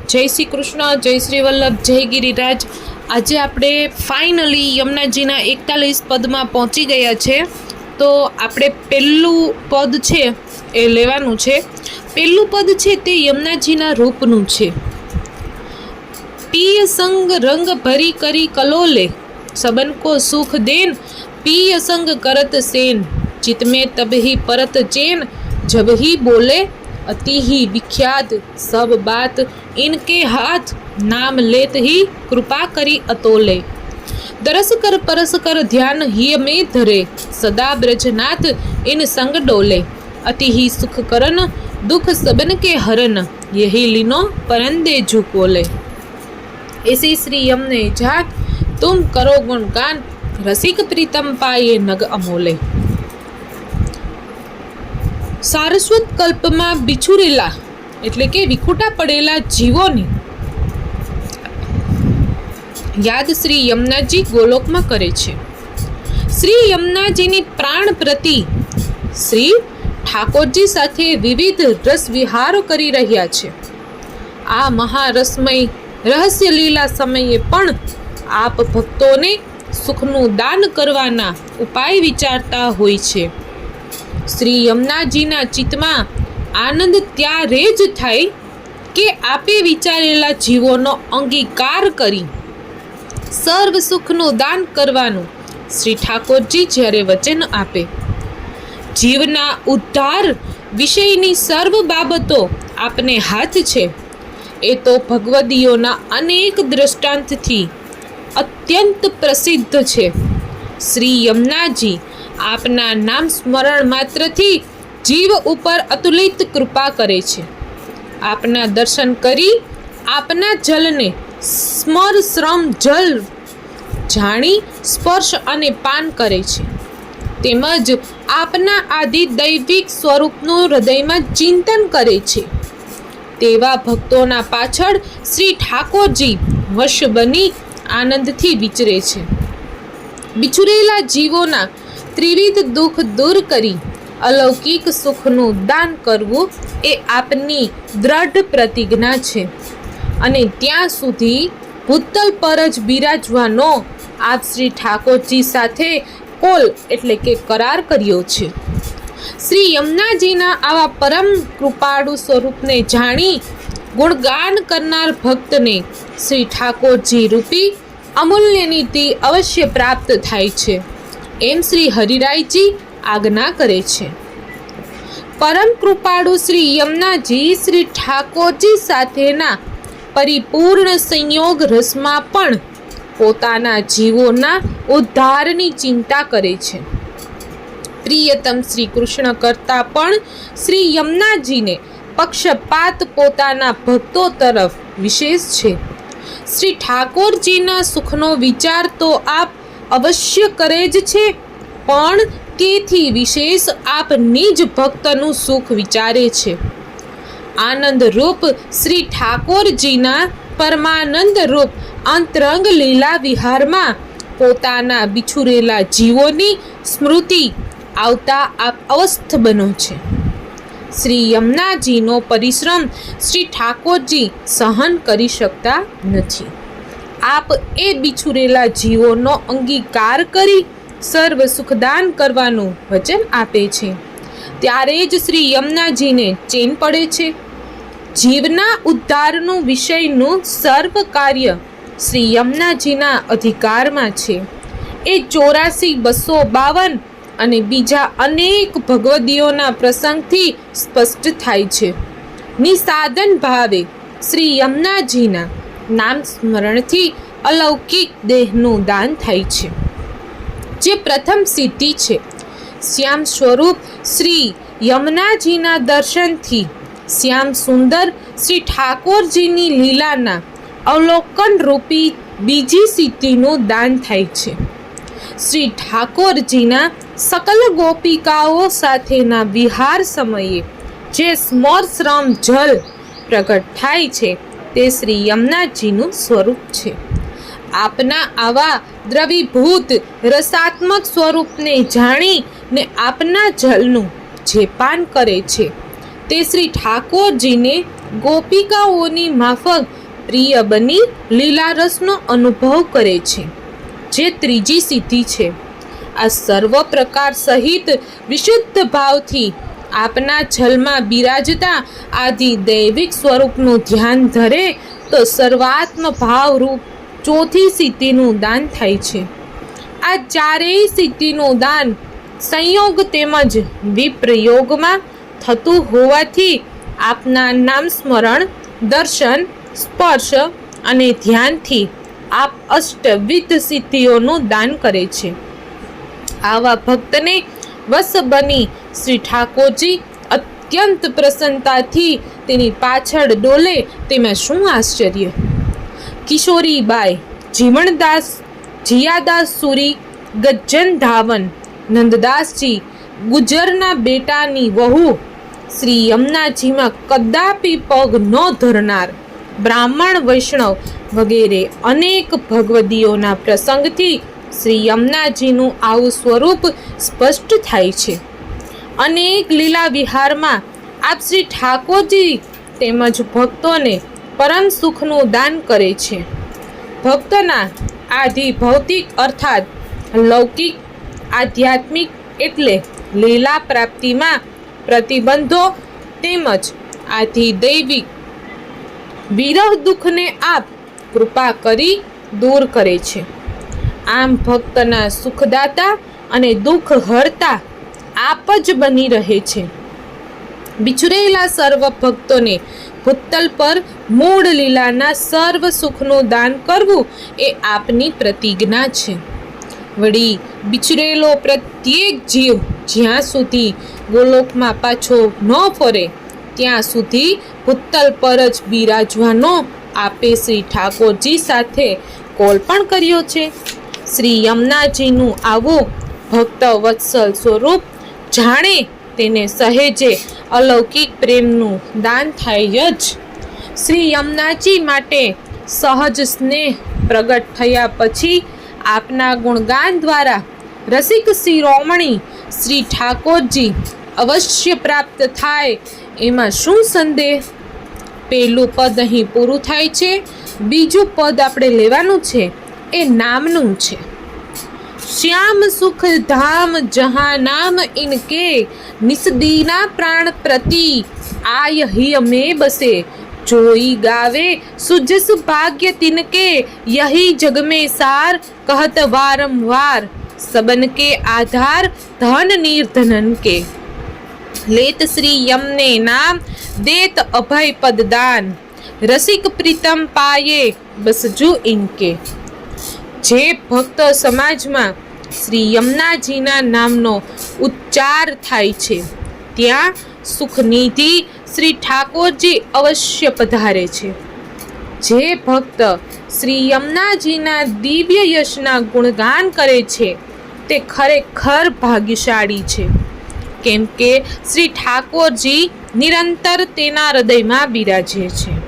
જય શ્રી કૃષ્ણ, જય શ્રી વલ્લભ, જય ગિરિરાજ। આજે આપણે ફાઇનલી યમુનાજીના 41 પદમાં પહોંચી ગયા છે। તો આપણે પહેલું પદ છે એ લેવાનું છે। પહેલું પદ છે તે યમુનાજીના રૂપનું છે। पिय संग रंग भरी करी कलोले, सबन को सुख देन, पिय संग करत सेन, चित में तब ही परत चैन, जब ही बोले अति ही विख्यात, सब बात इनके हाथ, नाम लेत ही कृपा करी अतोले। दरस कर परस कर ध्यान ही में धरे, सदा ब्रजनाथ इन संग डोले, अति ही सुख करन, दुख सबन के हरन, यही लीनो परंदे झुकोले। ऐसी श्री यमने जात, तुम करो गुणगान, रसिक प्रीतम पाए नग अमोले। सारस्वत कल्पમાં બિછુરેલા એટલે કે વિખૂટા પડેલા જીવોની યાદ શ્રી યમુનાજી ગોલોકમાં કરે છે। શ્રી યમુનાજીની પ્રાણ પ્રતિ શ્રી ઠાકોરજી સાથે વિવિધ રસ વિહારો કરી રહ્યા છે। આ મહારસમય રહસ્ય લીલા સમયે પણ આપ ભક્તોને સુખનું દાન કરવાના ઉપાય વિચારતા હોય છે। શ્રી યમુનાજીના ચિત્તમાં આનંદ ત્યારે જ થાય કે આપે વિચારેલા જીવોનો અંગીકાર કરી સર્વ સુખનું દાન કરવાનું શ્રી ઠાકોરજી જ્યારે વચન આપે। જીવના ઉદ્ધાર વિષયની સર્વ બાબતો આપને હાથ છે। એ તો ભગવદીઓના અનેક દ્રષ્ટાંતથી અત્યંત પ્રસિદ્ધ છે। શ્રી યમુનાજી આપના નામ સ્મરણ માત્રથી જીવ ઉપર અતુલિત કૃપા કરે છે। આપના દર્શન કરી આપના જલને સ્મર શ્રમ જલ જાણી સ્પર્શ અને પાન કરે છે। તેમજ આપના આદિ દૈવિક સ્વરૂપનું હૃદયમાં ચિંતન કરે છે। તેવા ભક્તોના પાછળ શ્રી ઠાકોરજી વશ બની આનંદથી વિચરે છે। બિછુરેલા જીવોના ત્રિવિધ દુઃખ દૂર કરી અલૌકિક સુખનું દાન કરવું એ આપની દ્રઢ પ્રતિજ્ઞા છે। અને ત્યાં સુધી ભૂતલ પર જ બિરાજવાનો આપ શ્રી ઠાકોરજી સાથે કોલ એટલે કે કરાર કર્યો છે। શ્રી યમુનાજીના આવા પરમ કૃપાળુ સ્વરૂપને જાણી ગુણગાન કરનાર ભક્તને શ્રી ઠાકોરજી રૂપી અમૂલ્ય નીતિ અવશ્ય પ્રાપ્ત થાય છે, એમ શ્રી હરિરાયજી આજ્ઞા કરે છે। પરમ કૃપાળુ શ્રી યમુનાજી શ્રી ઠાકોરજી સાથેના પરિપૂર્ણ સંયોગ રસમાં પણ પોતાના જીવોના ઉદ્ધારની ચિંતા કરે છે। પ્રિયતમ શ્રી કૃષ્ણ કરતા પણ શ્રી યમુનાજીને પક્ષપાત પોતાના ભક્તો તરફ વિશેષ છે। શ્રી ઠાકોરજીના સુખનો વિચાર તો આપ અવશ્ય કરે જ છે, પણ તેથી વિશેષ આપ નિજ ભક્તનું સુખ વિચારે છે। આનંદ રૂપ શ્રી ઠાકોરજીના પરમાનંદ રૂપ અંતરંગ લીલા વિહારમાં પોતાના બિછુરેલા જીવોની સ્મૃતિ આવતા આપ અવસ્થ બનો છે। શ્રી યમુનાજીનો પરિશ્રમ શ્રી ઠાકોરજી સહન કરી શકતા નથી। આપ એ બિછુરેલા જીવોનો અંગીકાર કરી સર્વ સુખદાન કરવાનું વચન આપે છે, ત્યારે જ શ્રી યમુનાજીને ચેન પડે છે। જીવના ઉદ્ધારનું વિષયનું સર્વ કાર્ય શ્રી યમુનાજીના અધિકારમાં છે। એ 84,252 અને બીજા અનેક ભગવદીઓના પ્રસંગથી સ્પષ્ટ થાય છે। નિસાધન ભાવે શ્રી યમુનાજીના નામ સ્મરણથી અલૌકિક દેહનું દાન થાય છે, જે પ્રથમ સિદ્ધિ છે। શ્યામ સ્વરૂપ શ્રી યમુનાજીના દર્શનથી શ્યામ સુંદર શ્રી ઠાકોરજીની લીલાના અવલોકન રૂપી બીજી સિદ્ધિનું દાન થાય છે। શ્રી ઠાકોરજીના સકલ ગોપિકાઓ સાથેના વિહાર સમયે જે સ્મર શ્રમ જલ પ્રગટ થાય છે તે શ્રી યમુનાજીનું સ્વરૂપ છે। આપના આવા દ્રવીભૂત રસાત્મક સ્વરૂપને જાણીને આપના જલનું જે પાન કરે છે તે શ્રી ઠાકોરજીને ગોપિકાઓની માફક પ્રિય બની લીલારસનો અનુભવ કરે છે, જે ત્રીજી સિદ્ધિ છે. આ સર્વ પ્રકાર સહિત વિશુદ્ધ ભાવથી આપના જલમાં બિરાજતા આદિ દૈવિક સ્વરૂપનું ધ્યાન ધરે તો સર્વાત્મ ભાવરૂપ ચોથી સિદ્ધિનું દાન થાય છે. આ ચારેય સિદ્ધિનું દાન સંયોગ તેમજ વિપ્રયોગમાં થતું હોવાથી આપના નામ સ્મરણ, દર્શન, સ્પર્શ અને ધ્યાનથી આપ અષ્ટવિધ સિદ્ધિઓનું દાન કરે છે. આવા ભક્તને વશ બની શ્રી ઠાકોરજી અત્યંત પ્રસન્નતાથી તેની પાછળ ડોલે તેમાં શું આશ્ચર્ય! કિશોરીબાઈ, જીવણદાસ, જીયાદાસ સુરી, ગજ્જન ધાવન, નંદદાસજી ગુજરના બેટાની વહુ, શ્રી યમુનાજીમાં કદાપી પગ ન ધરનાર બ્રાહ્મણ, વૈષ્ણવ વગેરે અનેક ભગવદીઓના પ્રસંગથી શ્રી યમુનાજીનું આવું સ્વરૂપ સ્પષ્ટ થાય છે. અનેક લીલા વિહારમાં આપ શ્રી ઠાકોરજી તેમજ ભક્તોને પરમ સુખનું દાન કરે છે. ભક્તના આધિ ભૌતિક અર્થાત લૌકિક, આધ્યાત્મિક એટલે લીલા પ્રાપ્તિમાં પ્રતિબંધો તેમજ આધિ દૈવિક વિરહ દુઃખને આપ કૃપા કરી દૂર કરે છે. આમ ભક્તના સુખદાતા અને દુઃખ હરતા આપ જ બની રહે છે. બિછરેલા સર્વ ભક્તોને ભૂતલ પર મૂળ લીલાના સર્વ સુખનું દાન કરવું એ આપની પ્રતિજ્ઞા છે. વળી બિછરેલો પ્રત્યેક જીવ જ્યાં સુધી ગોલોકમાં પાછો ન ફરે ત્યાં સુધી ભૂતલ પર જ બિરાજવાનો આપે શ્રી ઠાકોરજી સાથે કોલ પણ કર્યો છે. શ્રી યમુનાજીનું આવું ભક્ત વત્સલ સ્વરૂપ જાણે તેને સહેજે અલૌકિક પ્રેમનું દાન થાય જ. શ્રી યમુનાજી માટે સહજ સ્નેહ પ્રગટ થયા પછી આપના ગુણગાન દ્વારા રસિક શિરોમણી શ્રી ઠાકોરજી અવશ્ય પ્રાપ્ત થાય એમાં શું સંદેહ. પહેલું પદ અહીં પૂરું થાય છે. બીજું પદ આપણે લેવાનું છે એ નામનું છે. શ્યામ સુખ ધામ જહાં નામ ઇનકે, નિસદીના પ્રાણ પ્રતિ આય હિય में बसे, जोई गावे सुजस भाग्य तिनके, यही जग में सार कहत वारंवार, सबन के आधार धन निर्धनन के, लेत श्री यमने नाम देत अभय पद दान, रसिक प्रीतम पाये बस जू इनके. જે ભક્ત સમાજમાં શ્રી યમુનાજીના નામનો ઉચ્ચાર થાય છે ત્યાં સુખનિધિ શ્રી ઠાકોરજી અવશ્ય પધારે છે. જે ભક્ત શ્રી યમુનાજીના દિવ્ય યશના ગુણગાન કરે છે તે ખરેખર ભાગ્યશાળી છે, કેમ કે શ્રી ઠાકોરજી નિરંતર તેના હૃદયમાં બિરાજે છે.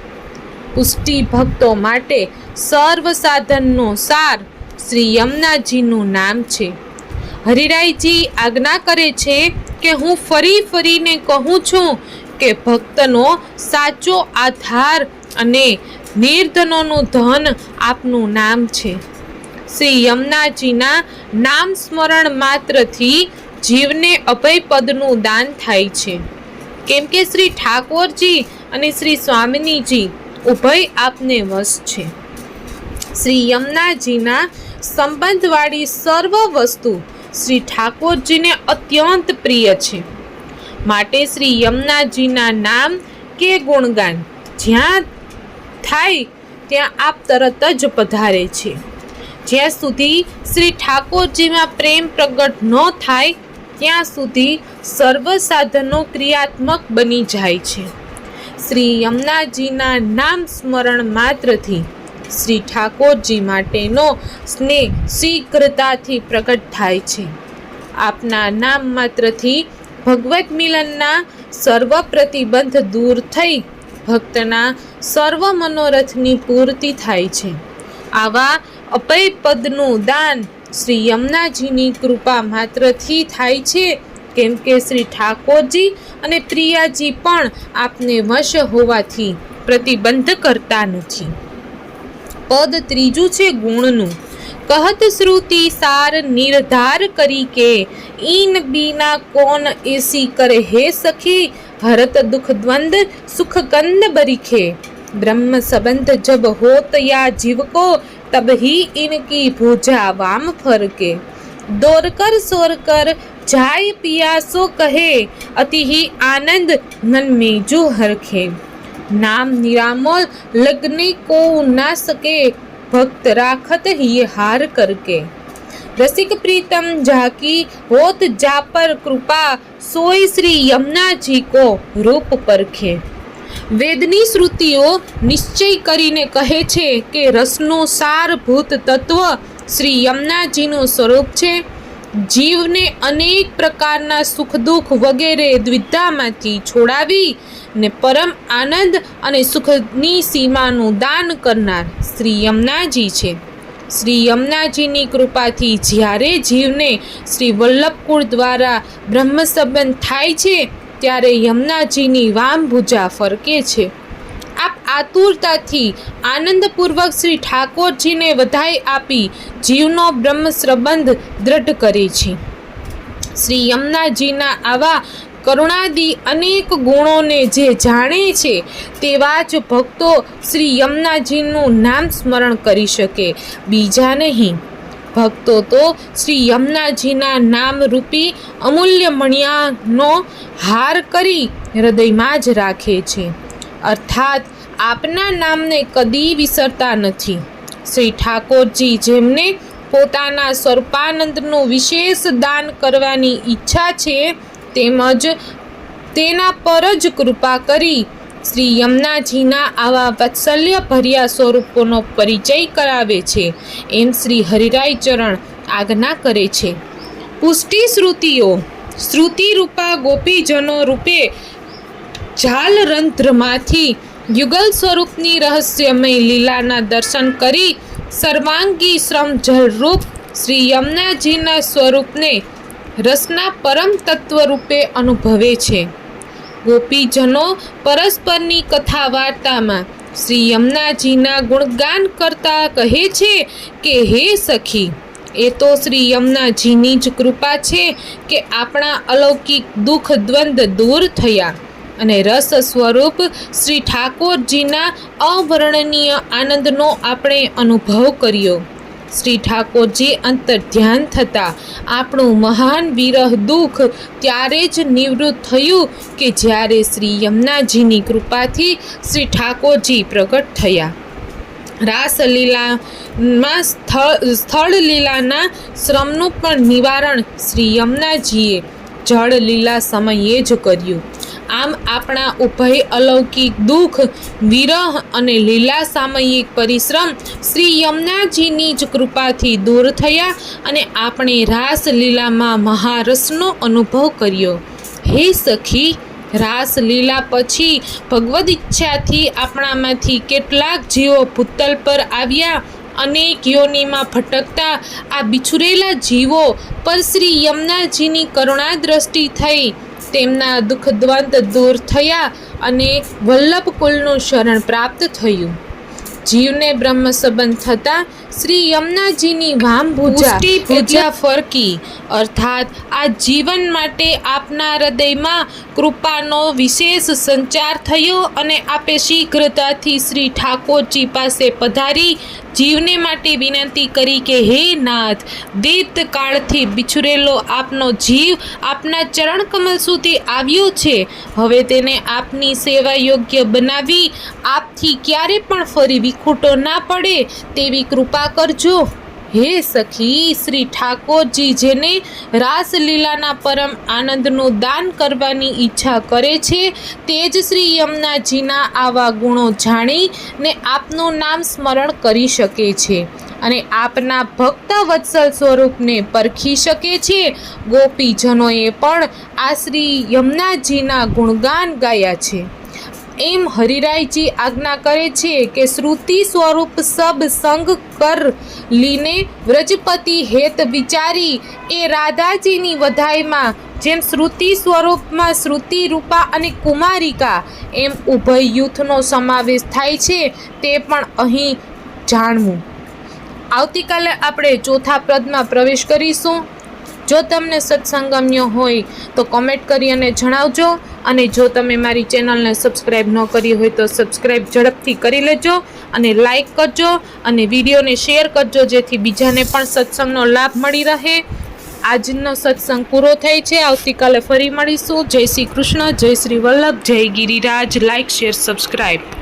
પુષ્ટિ ભક્તો માટે સર્વ સાધનનો સાર શ્રી યમુનાજીનું નામ છે. હરિરાયજી આજ્ઞા કરે છે કે હું ફરી ફરીને કહું છું કે ભક્તનો સાચો આધાર અને નિર્ધનોનું ધન આપનું નામ છે. શ્રી યમુનાજીના નામ સ્મરણ માત્રથી જીવને અભય પદનું દાન થાય છે, કેમ કે શ્રી ઠાકોરજી અને શ્રી સ્વામિનીજી ઉભય આપને વશ છે. શ્રી યમુનાજીના સંબંધવાળી સર્વ વસ્તુ શ્રી ઠાકોરજીને અત્યંત પ્રિય છે. માટે શ્રી યમુનાજીના નામ કે ગુણગાન જ્યાં થાય ત્યાં આપ તરત જ પધારે છે. જ્યાં સુધી શ્રી ઠાકોરજીમાં પ્રેમ પ્રગટ ન થાય ત્યાં સુધી સર્વ સાધનો ક્રિયાત્મક બની જાય છે. શ્રી યમુનાજીના નામ સ્મરણ માત્રથી શ્રી ઠાકોરજી માટેનો સ્નેહ શીઘ્રતાથી પ્રગટ થાય છે. આપના નામ માત્રથી ભગવત મિલનના સર્વ પ્રતિબંધ દૂર થઈ ભક્તના સર્વ મનોરથની પૂર્તિ થાય છે. આવા અભય પદનું દાન શ્રી યમુનાજીની કૃપા માત્રથી થાય છે, કેમ કે શ્રી ઠાકોરજી અને પ્રિયાજી પણ આપને વશ હોવાથી પ્રતિબંધ કરતા નથી. પદ ત્રીજું છે ગુણનું. કહત શ્રુતિ સાર નિર્ધાર કરી કે ઈન બીના કોન એસી કરે હે સખી હરત દુખ દ્વંદ સુખ કંદ બરીખે ब्रह्म संबंध जब होत या जीव को तब ही इनकी भुजा वाम फरके दौड़कर सोरकर जाय पिया सो कहे अति ही आनंद मन में जो हरखे नाम निरामोल लगने को ना सके भक्त राखत ही हार करके रसिक प्रीतम जाकी होत जा पर कृपा सोई श्री यमुना जी को रूप परखे. વેદની શ્રુતિઓ નિશ્ચય કરીને કહે છે કે રસનું સારભૂત તત્વ શ્રી યમુનાજીનું સ્વરૂપ છે. જીવને અનેક પ્રકારના સુખ દુઃખ વગેરે દ્વિધામાંથી છોડાવી ને પરમ આનંદ અને સુખની સીમાનું દાન કરનાર શ્રી યમુનાજી છે. શ્રી યમુનાજીની કૃપાથી જ્યારે જીવને શ્રી વલ્લભકુળ દ્વારા બ્રહ્મ સંબંધ થાય છે ત્યારે યમુનાજીની વામ ભુજા ફરકે છે. આપ આતુરતાથી આનંદપૂર્વક શ્રી ઠાકોરજીને વધાઈ આપી જીવનો બ્રહ્મ સંબંધ દ્રઢ કરે છે. શ્રી યમુનાજીના આવા કરુણાદી અનેક ગુણોને જે જાણે છે તેવા જ ભક્તો શ્રી યમુનાજીનું નામ સ્મરણ કરી શકે, બીજા નહીં. ભક્તો તો શ્રી યમુનાજીના નામ રૂપી અમૂલ્ય મણિયાનો હાર કરી હૃદયમાં જ રાખે છે, અર્થાત આપના નામને કદી વિસરતા નથી. શ્રી ઠાકોરજી જેમને પોતાના સ્વરૂપાનંદનું વિશેષ દાન કરવાની ઈચ્છા છે તેમજ તેના પર જ કૃપા કરી શ્રી યમુનાજીના આવા વાત્સલ્ય ભર્યા સ્વરૂપોનો પરિચય કરાવે છે એમ શ્રી હરિરાય ચરણ આજ્ઞા કરે છે. પુષ્ટિ શ્રુતિઓ શ્રુતિ રૂપા ગોપીજનો રૂપે જાલરંધ્રમાંથી યુગલ સ્વરૂપની રહસ્યમય લીલાના દર્શન કરી સર્વાંગી શ્રમ જલરૂપ શ્રી યમુનાજીના સ્વરૂપને રસના પરમ તત્વ રૂપે અનુભવે છે. ગોપીજનો પરસ્પરની કથા વાર્તામાં શ્રી યમુનાજીના ગુણગાન કરતા કહે છે કે હે સખી, એ તો શ્રી યમુનાજીની જ કૃપા છે કે આપણા અલૌકિક દુઃખ દ્વંદ દૂર થયા અને રસ સ્વરૂપ શ્રી ઠાકોરજીના અવર્ણનીય આનંદનો આપણે અનુભવ કર્યો. શ્રી ઠાકોરજી અંતર ધ્યાન થતાં આપણું મહાન વિરહ દુઃખ ત્યારે જ નિવૃત્ત થયું કે જ્યારે શ્રી યમુનાજીની કૃપાથી શ્રી ઠાકોરજી પ્રગટ થયા. રાસલીલામાં સ્થળ લીલાના શ્રમનું પણ નિવારણ શ્રી યમુનાજીએ જળ લીલા સમયે જ કર્યું. આમ આપણા ઉભય અલૌકિક દુઃખ, વિરહ અને લીલા સામયિક પરિશ્રમ શ્રી યમુનાજીની જ કૃપાથી દૂર થયા અને આપણે રાસલીલામાં મહારસનો અનુભવ કર્યો. હે સખી, રાસલીલા પછી ભગવદ ઈચ્છાથી આપણામાંથી કેટલાક જીવો ભૂતલ પર આવ્યા. અનેક યોનિમાં ભટકતા આ બિછુરેલા જીવો પર શ્રી યમુનાજીની કરુણા દ્રષ્ટિ થઈ. તેમના દુઃખ દ્વંદ દૂર થયા અને વલ્લભકુળનું શરણ પ્રાપ્ત થયું. જીવને બ્રહ્મ સંબંધ થતાં શ્રી યમુનાજીની વામ ભુજા ફરકી, અર્થાત આ જીવન માટે આપના હૃદયમાં કૃપાનો વિશેષ સંચાર થયો અને આપે શીઘ્રતાથી શ્રી ઠાકોરજી પાસે પધારી જીવને માટે વિનંતી કરી કે હે નાથ, દીર્ઘ કાળથી બિછુરેલો આપનો જીવ આપના ચરણ કમલ સુધી આવ્યો છે. હવે તેને આપની સેવા યોગ્ય બનાવી આપથી ક્યારે પણ ફરી વિખૂટો ના પડે તેવી કૃપા કરજો. હે સખી, શ્રી ઠાકોરજી જેને રાસલીલાના પરમ આનંદનું દાન કરવાની ઈચ્છા કરે છે તે જ શ્રી યમુનાજીના આવા ગુણો જાણીને આપનું નામ સ્મરણ કરી શકે છે અને આપના ભક્ત વત્સલ સ્વરૂપને પરખી શકે છે. ગોપીજનોએ પણ આ શ્રી યમુનાજીના ગુણગાન ગાયા છે. એમ હરિરાયજી આજ્ઞા કરે છે કે શ્રુતિ સ્વરૂપ સબ સંગ કર લીને વ્રજપતિ હેત વિચારી એ રાધાજીની વધાઈમાં જેમ શ્રુતિ સ્વરૂપમાં શ્રુતિ, રૂપા અને કુમારિકા એમ ઉભય યુથનો સમાવેશ થાય છે તે પણ અહીં જાણવું. આવતીકાલે આપણે ચોથા પદમાં પ્રવેશ કરીશું. જો તમને સત્સંગ ગમ્યો હોય તો કોમેન્ટ કરી અને જણાવજો, અને જો તમે મારી ચેનલને સબસ્ક્રાઈબ ન કરી હોય તો સબસ્ક્રાઈબ ઝડપથી કરી લેજો અને લાઈક કરજો અને વિડીયોને શેર કરજો, જેથી બીજાને પણ સત્સંગનો લાભ મળી રહે. આજનો સત્સંગ પૂરો થાય છે. આવતીકાલે ફરી મળીશું. જય શ્રી કૃષ્ણ, જય શ્રી વલ્લભ, જય ગિરિરાજ. Like, share, subscribe.